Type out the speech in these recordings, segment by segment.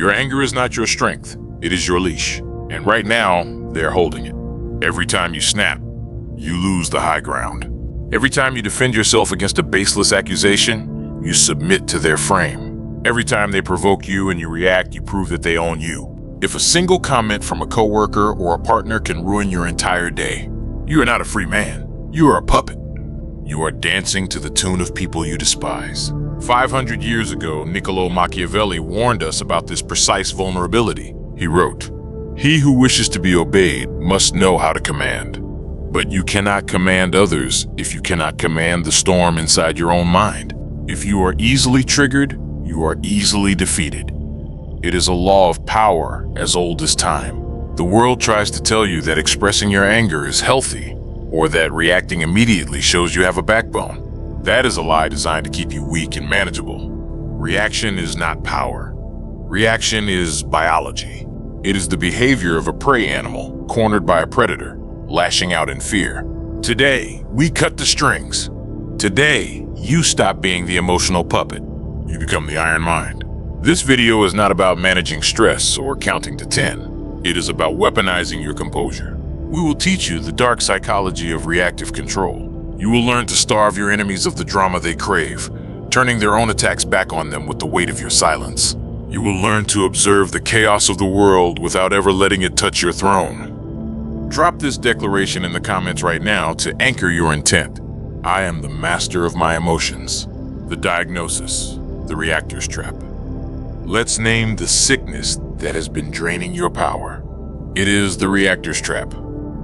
Your anger is not your strength, it is your leash. And right now, they're holding it. Every time you snap, you lose the high ground. Every time you defend yourself against a baseless accusation, you submit to their frame. Every time they provoke you and you react, you prove that they own you. If a single comment from a coworker or a partner can ruin your entire day, you are not a free man. You are a puppet. You are dancing to the tune of people you despise. 500 years ago, Niccolo Machiavelli warned us about this precise vulnerability. He wrote, "He who wishes to be obeyed must know how to command. But you cannot command others if you cannot command the storm inside your own mind. If you are easily triggered, you are easily defeated. It is a law of power as old as time. The world tries to tell you that expressing your anger is healthy, or that reacting immediately shows you have a backbone. That is a lie designed to keep you weak and manageable. Reaction is not power. Reaction is biology. It is the behavior of a prey animal cornered by a predator, lashing out in fear. Today, we cut the strings. Today, you stop being the emotional puppet. You become the iron mind. This video is not about managing stress or counting to 10. It is about weaponizing your composure. We will teach you the dark psychology of reactive control. You will learn to starve your enemies of the drama they crave, turning their own attacks back on them with the weight of your silence. You will learn to observe the chaos of the world without ever letting it touch your throne. Drop this declaration in the comments right now to anchor your intent. I am the master of my emotions. The diagnosis, the reactor's trap. Let's name the sickness that has been draining your power. It is the reactor's trap.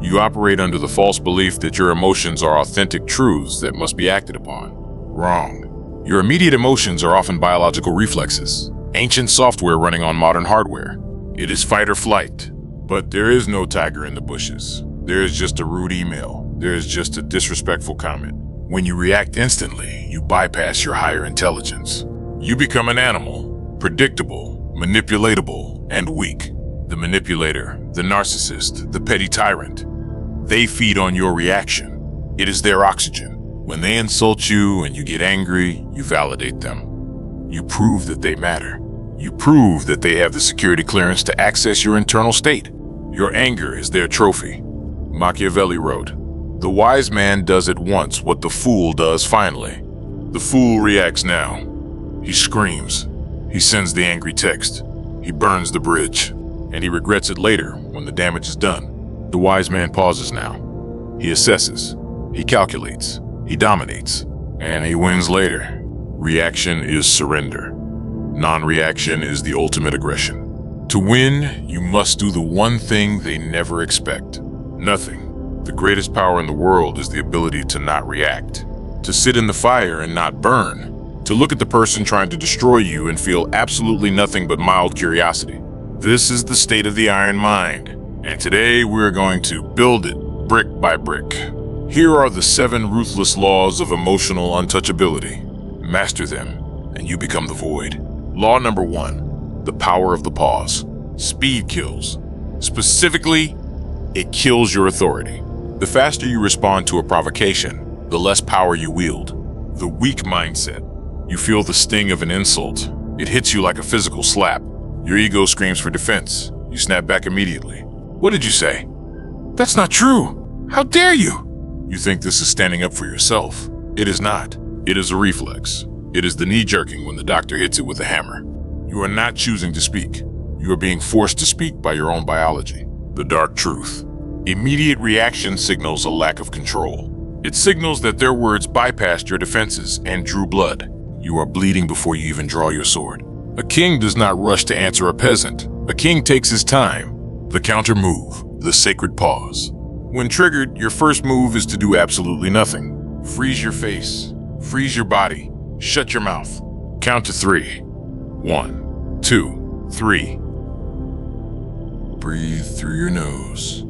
You operate under the false belief that your emotions are authentic truths that must be acted upon. Wrong. Your immediate emotions are often biological reflexes, ancient software running on modern hardware. It is fight or flight. But there is no tiger in the bushes. There is just a rude email. There is just a disrespectful comment. When you react instantly, you bypass your higher intelligence. You become an animal, predictable, manipulatable, and weak. The manipulator, the narcissist, the petty tyrant. They feed on your reaction. It is their oxygen. When they insult you and you get angry, you validate them. You prove that they matter. You prove that they have the security clearance to access your internal state. Your anger is their trophy. Machiavelli wrote, "The wise man does at once what the fool does finally." The fool reacts now. He screams. He sends the angry text. He burns the bridge. And he regrets it later when the damage is done. The wise man pauses now. He assesses. He calculates. He dominates. And he wins later. Reaction is surrender. Non-reaction is the ultimate aggression. To win, you must do the one thing they never expect. Nothing. The greatest power in the world is the ability to not react. To sit in the fire and not burn. To look at the person trying to destroy you and feel absolutely nothing but mild curiosity. This is the state of the iron mind. And today we're going to build it brick by brick. Here are the 7 ruthless laws of emotional untouchability. Master them, and you become the void. Law number 1. The power of the pause. Speed kills. Specifically, it kills your authority. The faster you respond to a provocation, the less power you wield. The weak mindset. You feel the sting of an insult. It hits you like a physical slap. Your ego screams for defense. You snap back immediately. What did you say? That's not true. How dare you? You think this is standing up for yourself. It is not. It is a reflex. It is the knee-jerking when the doctor hits it with a hammer. You are not choosing to speak. You are being forced to speak by your own biology. The dark truth. Immediate reaction signals a lack of control. It signals that their words bypassed your defenses and drew blood. You are bleeding before you even draw your sword. A king does not rush to answer a peasant. A king takes his time. The counter move, the sacred pause. When triggered, your first move is to do absolutely nothing. Freeze your face. Freeze your body. Shut your mouth. Count to 3. 1, 2, 3. Breathe through your nose.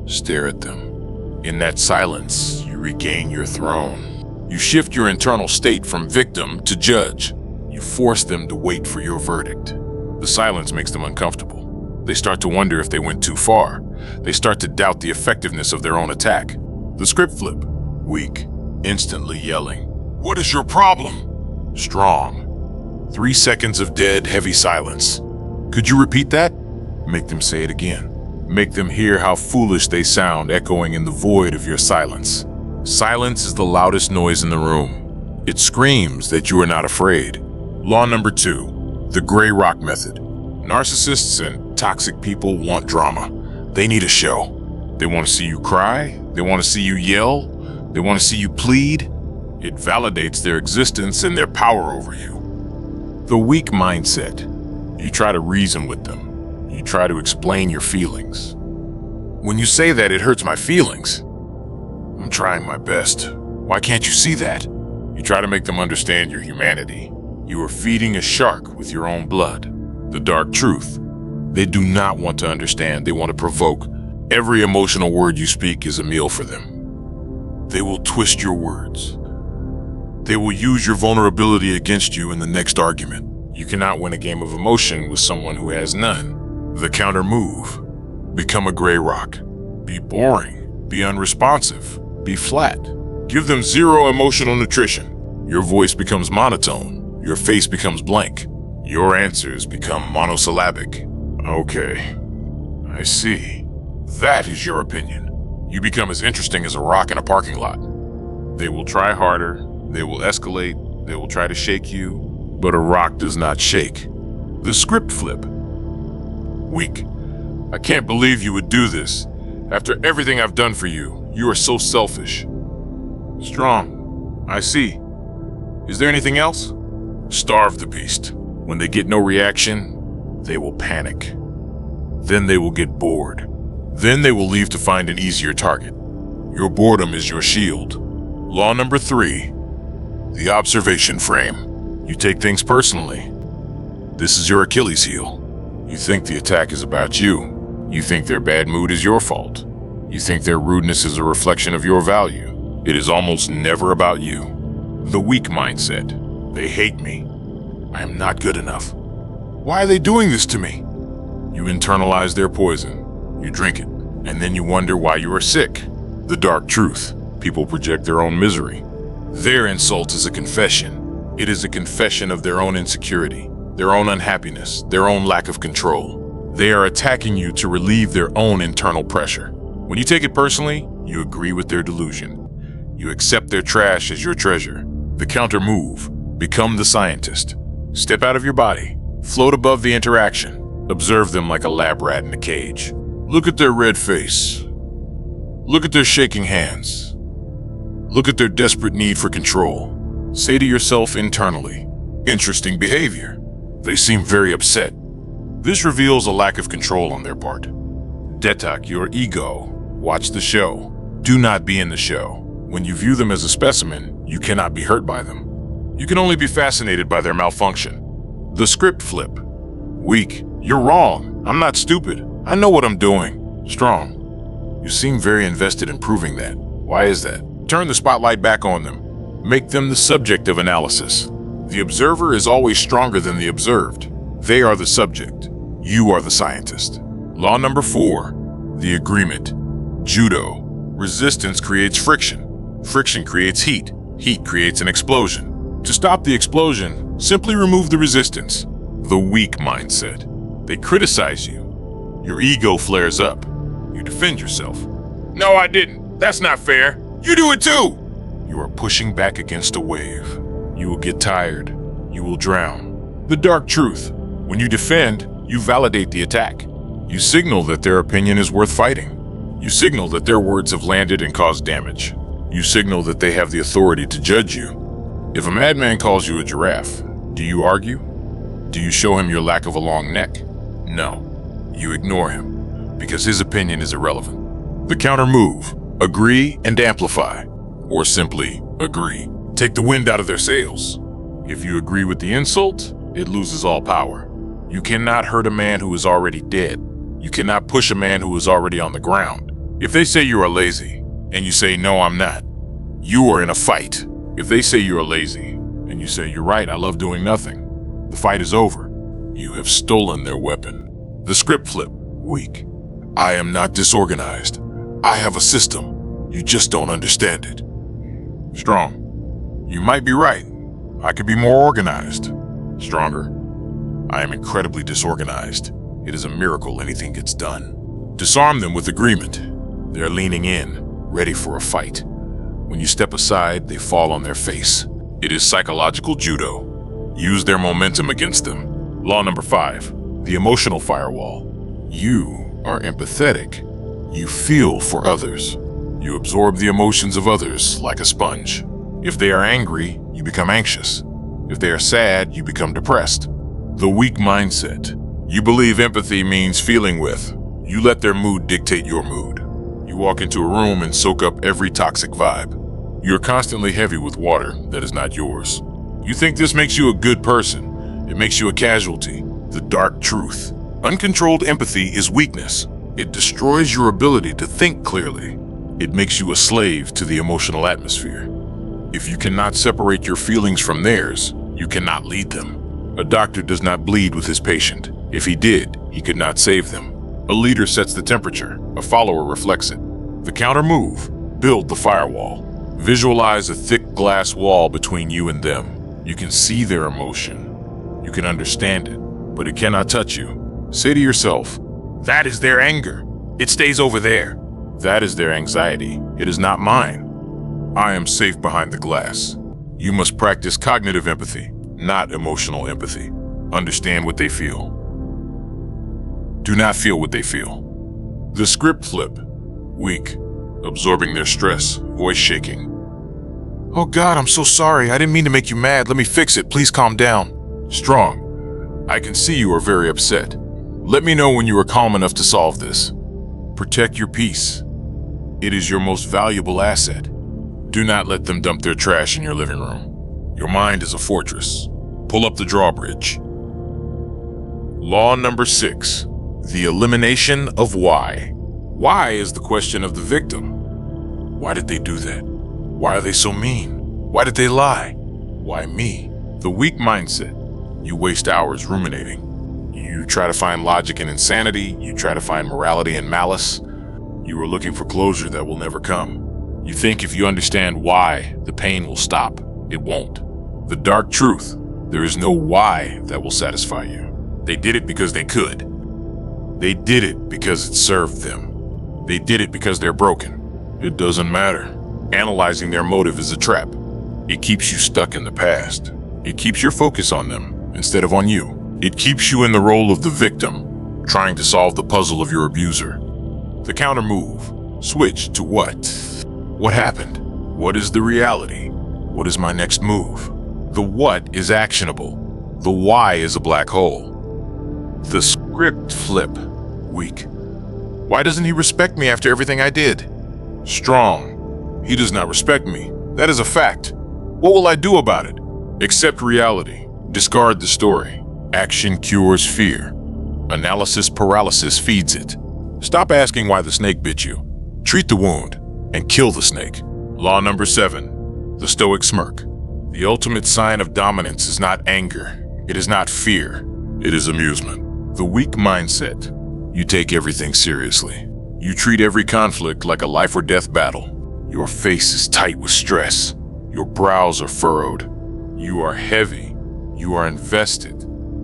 Stare at them. In that silence, you regain your throne. You shift your internal state from victim to judge. You force them to wait for your verdict. The silence makes them uncomfortable. They start to wonder if they went too far. They start to doubt the effectiveness of their own attack. The script flip. Weak. Instantly yelling. What is your problem? Strong. 3 seconds of dead, heavy silence. Could you repeat that? Make them say it again. Make them hear how foolish they sound echoing in the void of your silence. Silence is the loudest noise in the room. It screams that you are not afraid. Law number 2, the gray rock method. Narcissists and toxic people want drama. They need a show. They want to see you cry. They want to see you yell. They want to see you plead. It validates their existence and their power over you. The weak mindset. You try to reason with them. You try to explain your feelings. When you say that it hurts my feelings, I'm trying my best. Why can't you see that? You try to make them understand your humanity. You are feeding a shark with your own blood. The dark truth. They do not want to understand. They want to provoke. Every emotional word you speak is a meal for them. They will twist your words. They will use your vulnerability against you in the next argument. You cannot win a game of emotion with someone who has none. The counter move. Become a gray rock. Be boring. Be unresponsive. Be flat. Give them zero emotional nutrition. Your voice becomes monotone. Your face becomes blank. Your answers become monosyllabic. Okay, I see. That is your opinion. You become as interesting as a rock in a parking lot. They will try harder. They will escalate. They will try to shake you. But a rock does not shake. The script flip. Weak. I can't believe you would do this. After everything I've done for you, you are so selfish. Strong. I see. Is there anything else? Starve the beast. When they get no reaction, they will panic. Then they will get bored. Then they will leave to find an easier target. Your boredom is your shield. Law number 3, the observation frame. You take things personally. This is your Achilles heel. You think the attack is about you. You think their bad mood is your fault. You think their rudeness is a reflection of your value. It is almost never about you. The weak mindset. They hate me. I am not good enough. Why are they doing this to me? You internalize their poison. You drink it, and then you wonder why you are sick. The dark truth. People project their own misery. Their insult is a confession. It is a confession of their own insecurity, their own unhappiness, their own lack of control. They are attacking you to relieve their own internal pressure. When you take it personally, you agree with their delusion. You accept their trash as your treasure. The counter move. Become the scientist. Step out of your body. Float above the interaction. Observe them like a lab rat in a cage. Look at their red face. Look at their shaking hands. Look at their desperate need for control. Say to yourself internally, interesting behavior. They seem very upset. This reveals a lack of control on their part. Detox your ego. Watch the show. Do not be in the show. When you view them as a specimen, you cannot be hurt by them. You can only be fascinated by their malfunction. The script flip. Weak. You're wrong. I'm not stupid. I know what I'm doing. Strong. You seem very invested in proving that. Why is that? Turn the spotlight back on them. Make them the subject of analysis. The observer is always stronger than the observed. They are the subject. You are the scientist. Law number 4, the agreement. Judo. Resistance creates friction. Friction creates heat. Heat creates an explosion. To stop the explosion, simply remove the resistance. The weak mindset. They criticize you. Your ego flares up. You defend yourself. No, I didn't. That's not fair. You do it too. You are pushing back against a wave. You will get tired. You will drown. The dark truth. When you defend, you validate the attack. You signal that their opinion is worth fighting. You signal that their words have landed and caused damage. You signal that they have the authority to judge you. If a madman calls you a giraffe, do you argue? Do you show him your lack of a long neck? No. You ignore him, because his opinion is irrelevant. The counter move. Agree and amplify. Or simply, agree. Take the wind out of their sails. If you agree with the insult, it loses all power. You cannot hurt a man who is already dead. You cannot push a man who is already on the ground. If they say you are lazy, and you say, no, I'm not, you are in a fight. If they say you are lazy, and you say, you're right, I love doing nothing, the fight is over. You have stolen their weapon. The script flip. Weak. I am not disorganized. I have a system. You just don't understand it. Strong. You might be right. I could be more organized. Stronger. I am incredibly disorganized. It is a miracle anything gets done. Disarm them with agreement. They're leaning in, ready for a fight. When you step aside, they fall on their face. It is psychological judo. Use their momentum against them. Law number 5, the emotional firewall. You are empathetic. You feel for others. You absorb the emotions of others like a sponge. If they are angry, you become anxious. If they are sad, you become depressed. The weak mindset. You believe empathy means feeling with. You let their mood dictate your mood. You walk into a room and soak up every toxic vibe. You're constantly heavy with water that is not yours. You think this makes you a good person. It makes you a casualty. The dark truth. Uncontrolled empathy is weakness. It destroys your ability to think clearly. It makes you a slave to the emotional atmosphere. If you cannot separate your feelings from theirs, you cannot lead them. A doctor does not bleed with his patient. If he did, he could not save them. A leader sets the temperature. A follower reflects it. The counter move. Build the firewall. Visualize a thick glass wall between you and them. You can see their emotion. You can understand it, but it cannot touch you. Say to yourself, that is their anger. It stays over there. That is their anxiety. It is not mine. I am safe behind the glass. You must practice cognitive empathy, not emotional empathy. Understand what they feel. Do not feel what they feel. The script flip. Weak. Absorbing their stress. Voice shaking. Oh God, I'm so sorry. I didn't mean to make you mad. Let me fix it. Please calm down. Strong. I can see you are very upset. Let me know when you are calm enough to solve this. Protect your peace. It is your most valuable asset. Do not let them dump their trash in your living room. Your mind is a fortress. Pull up the drawbridge. Law number 6. The elimination of why. Why is the question of the victim. Why did they do that? Why are they so mean? Why did they lie? Why me? The weak mindset. You waste hours ruminating. You try to find logic in insanity. You try to find morality in malice. You are looking for closure that will never come. You think if you understand why, the pain will stop. It won't. The dark truth. There is no why that will satisfy you. They did it because they could. They did it because it served them. They did it because they're broken. It doesn't matter. Analyzing their motive is a trap. It keeps you stuck in the past. It keeps your focus on them instead of on you. It keeps you in the role of the victim, trying to solve the puzzle of your abuser. The counter move. Switch to what? What happened? What is the reality? What is my next move? The what is actionable. The why is a black hole. The script flip. Weak. Why doesn't he respect me after everything I did? Strong. He does not respect me. That is a fact. What will I do about it? Accept reality. Discard the story. Action cures fear. Analysis paralysis feeds it. Stop asking why the snake bit you. Treat the wound and kill the snake. Law number 7. The stoic smirk. The ultimate sign of dominance is not anger. It is not fear. It is amusement. The weak mindset. You take everything seriously. You treat every conflict like a life or death battle. Your face is tight with stress. Your brows are furrowed. You are heavy. You are invested.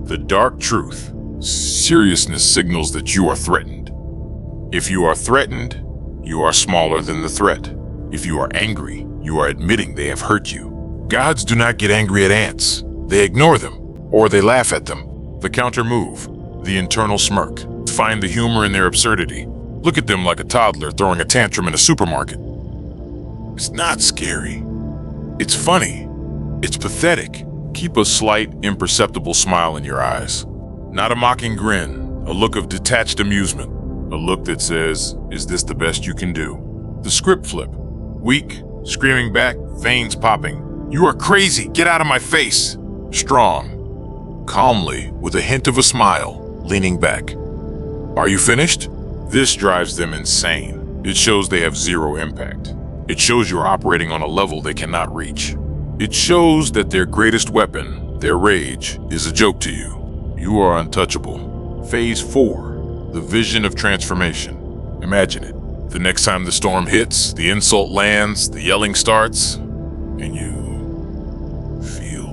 The dark truth. Seriousness signals that you are threatened. If you are threatened, you are smaller than the threat. If you are angry, you are admitting they have hurt you. Gods do not get angry at ants. They ignore them, or they laugh at them. The counter move. The internal smirk. Find the humor in their absurdity. Look at them like a toddler throwing a tantrum in a supermarket. It's not scary. It's funny. It's pathetic. Keep a slight, imperceptible smile in your eyes. Not a mocking grin, a look of detached amusement. A look that says, is this the best you can do? The script flip. Weak, screaming back, veins popping. You are crazy, get out of my face. Strong. Calmly, with a hint of a smile, leaning back. Are you finished? This drives them insane. It shows they have zero impact. It shows you're operating on a level they cannot reach. It shows that their greatest weapon, their rage, is a joke to you. You are untouchable. Phase 4, the vision of transformation. Imagine it. The next time the storm hits, the insult lands, the yelling starts, and you feel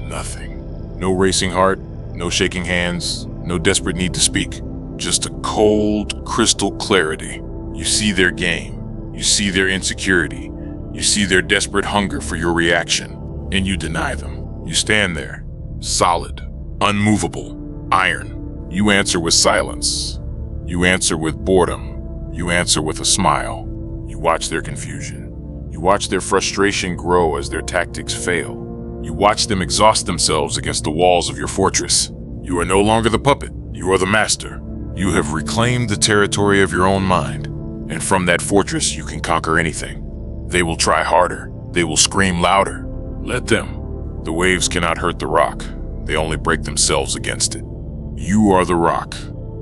nothing. No racing heart, no shaking hands, no desperate need to speak. Just a cold, crystal clarity. You see their game. You see their insecurity. You see their desperate hunger for your reaction, and you deny them. You stand there, solid, unmovable, iron. You answer with silence. You answer with boredom. You answer with a smile. You watch their confusion. You watch their frustration grow as their tactics fail. You watch them exhaust themselves against the walls of your fortress. You are no longer the puppet. You are the master. You have reclaimed the territory of your own mind, and from that fortress you can conquer anything. They will try harder. They will scream louder. Let them. The waves cannot hurt the rock. They only break themselves against it. You are the rock.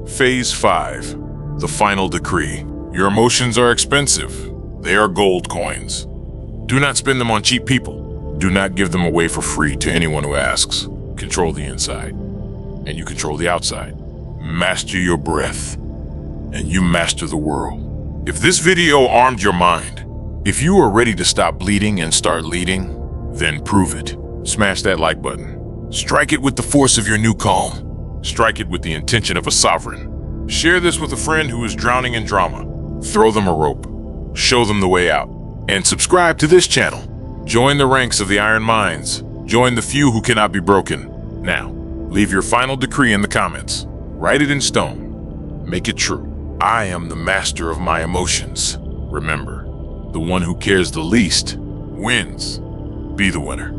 Phase 5. The final decree. Your emotions are expensive. They are gold coins. Do not spend them on cheap people. Do not give them away for free to anyone who asks. Control the inside, and you control the outside. Master your breath, and you master the world. If this video armed your mind, if you are ready to stop bleeding and start leading, then prove it. Smash that like button. Strike it with the force of your new calm. Strike it with the intention of a sovereign. Share this with a friend who is drowning in drama. Throw them a rope. Show them the way out. And subscribe to this channel. Join the ranks of the Iron Minds. Join the few who cannot be broken. Now, leave your final decree in the comments. Write it in stone. Make it true. I am the master of my emotions. Remember, the one who cares the least wins. Be the winner.